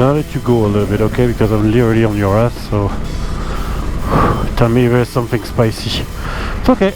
gonna let you go a little bit, okay? Because I'm literally on your ass, so tell me if there's something spicy. It's okay.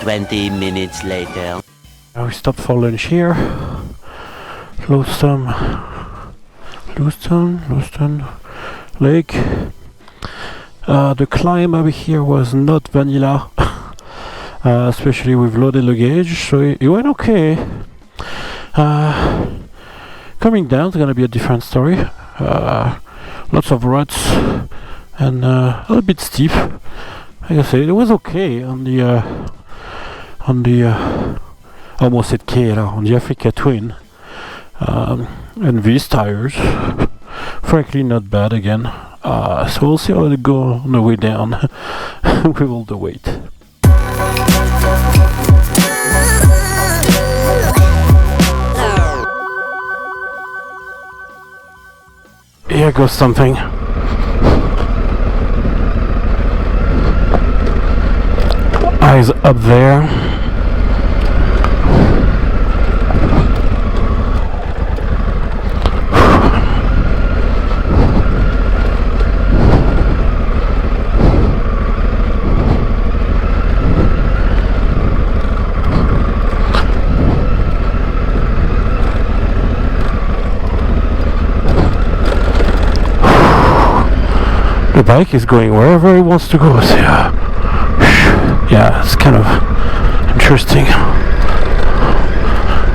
20 minutes later. Now we stop for lunch here. Lodestone Lake. The climb over here was not vanilla, especially with loaded luggage, so it went okay. Coming down is gonna be a different story. Lots of ruts and a little bit steep. Like I said, it was okay on the almost said K on the Africa Twin, and these tires, frankly, not bad again. So we'll see how it go on the way down with all the weight. Here goes something. Eyes up there. The bike is going wherever it wants to go, so yeah, it's kind of interesting.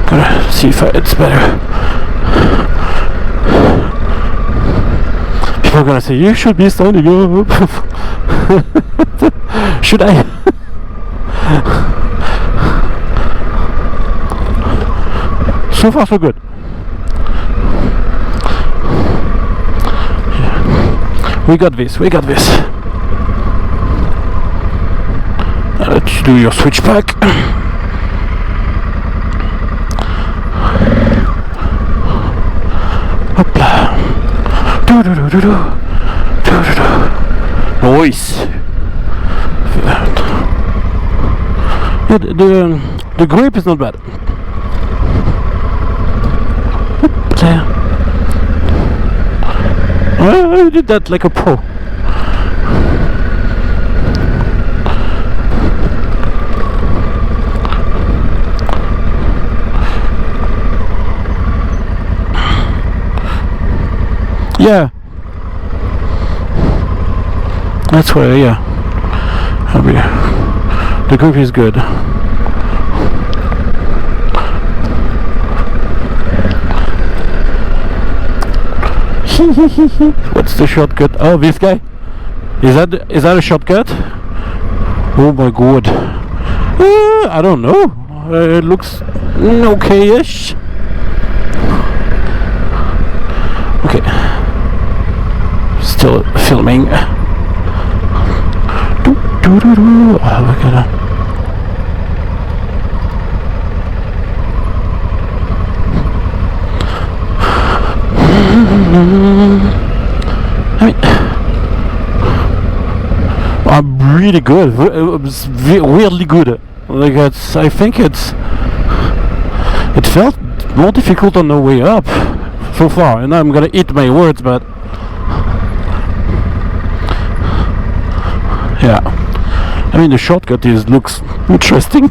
Gotta see if it's better. People are gonna say, you should be standing up. Should I? So far so good. We got this. Let's do your switchback. Hopla. Nice. Yeah, the grip is not bad. There. I did that like a pro. Yeah. That's why, yeah. The grip is good. What's the shortcut? Oh, this guy? Is that a shortcut? Oh my god. I don't know. It looks okay-ish. Okay. Still filming. Oh, look at that. I mean, I'm really good. It's weirdly good. Like I think it felt more difficult on the way up so far, and I'm gonna eat my words, but yeah. I mean, the shortcut looks interesting.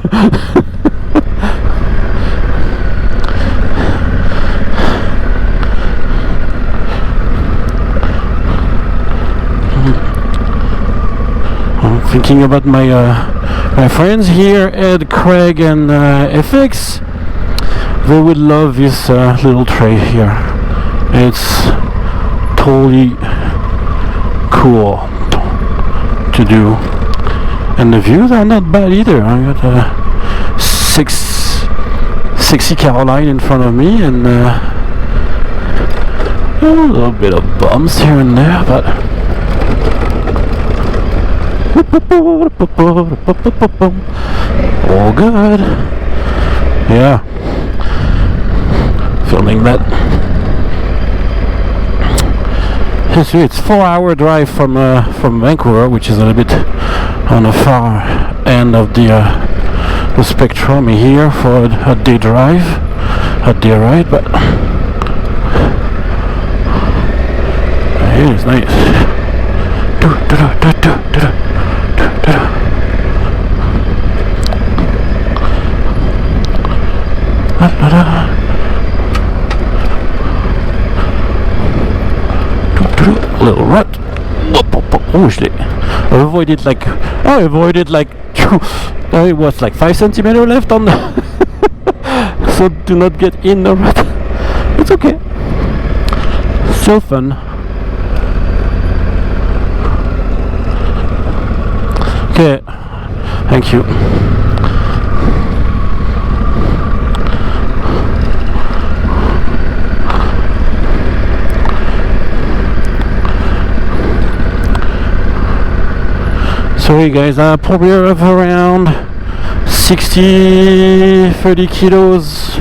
Thinking about my friends here, Ed, Craig, and FX. They would love this little trail here. It's totally cool to do, and the views are not bad either. I got a sexy Caroline in front of me, and a little bit of bumps here and there, but all good. Yeah, filming that. It's 4-hour drive from Vancouver, which is a little bit on the far end of the spectrum here for a day drive, a day ride, but it is nice. Little rut. Oh shit. I avoided like it was like 5 centimeters left on the so do not get in the rut. It's okay. Still fun. Okay. Thank you. Sorry guys, I probably have around 30 kilos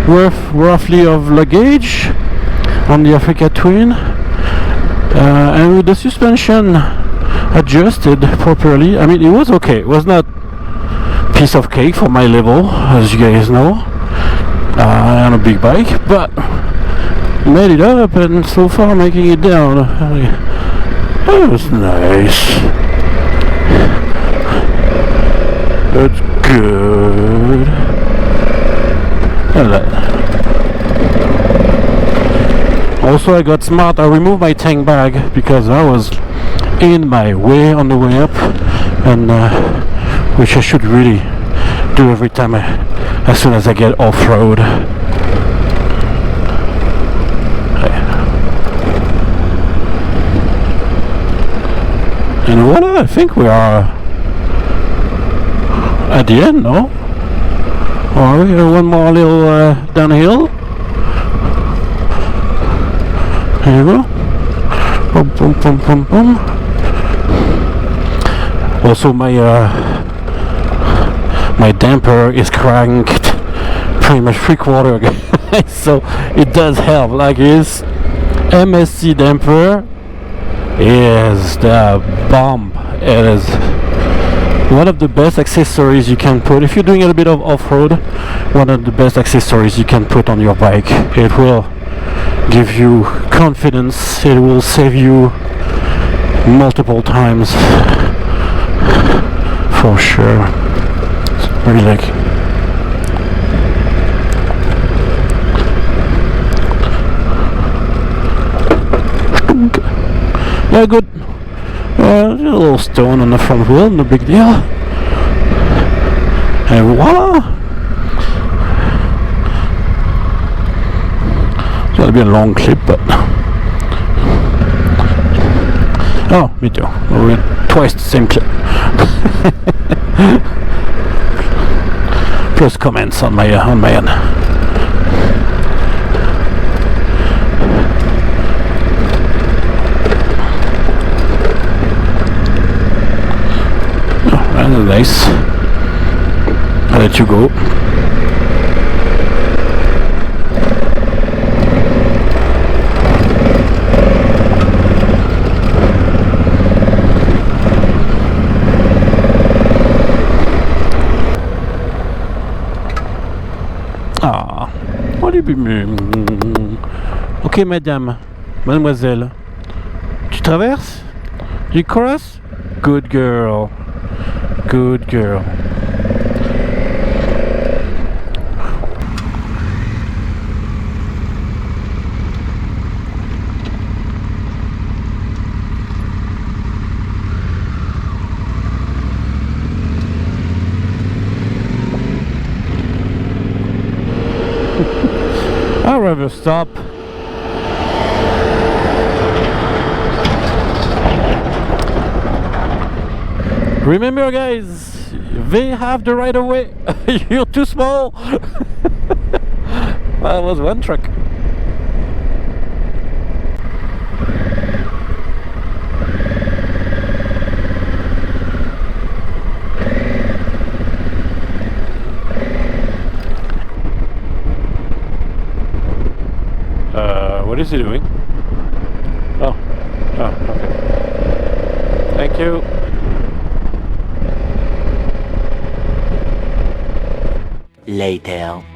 worth roughly of luggage on the Africa Twin, and with the suspension adjusted properly, I mean it was okay. It was not piece of cake for my level, as you guys know, on a big bike, but made it up, and so far making it down, it was nice. That's good. Also, I got smart. I removed my tank bag because I was in my way on the way up, and which I should really do every time as soon as I get off-road. And voila, I think we are at the end, no? Or we have one more little downhill. There you go. Boom, boom, boom, boom, boom. Also, my damper is cranked pretty much 3/4 again, so it does help. Like his MSC damper is the bomb. It is one of the best accessories you can put if you're doing a bit of off-road. One of the best accessories you can put on your bike. It will give you confidence. It will save you multiple times for sure. It's really like yeah, good. A little stone on the front wheel, no big deal. And voila! It's gonna be a long clip, but oh, me too. We're twice the same clip. Plus comments on my end. Nice. I'll let you go. Ah, what do you be? Ok, madame, mademoiselle. Tu traverses? You cross? Good girl. Good girl. I'd rather stop. Remember guys, they have the right of way. You're too small. That was one truck. What is he doing? Oh, okay. Thank you. later.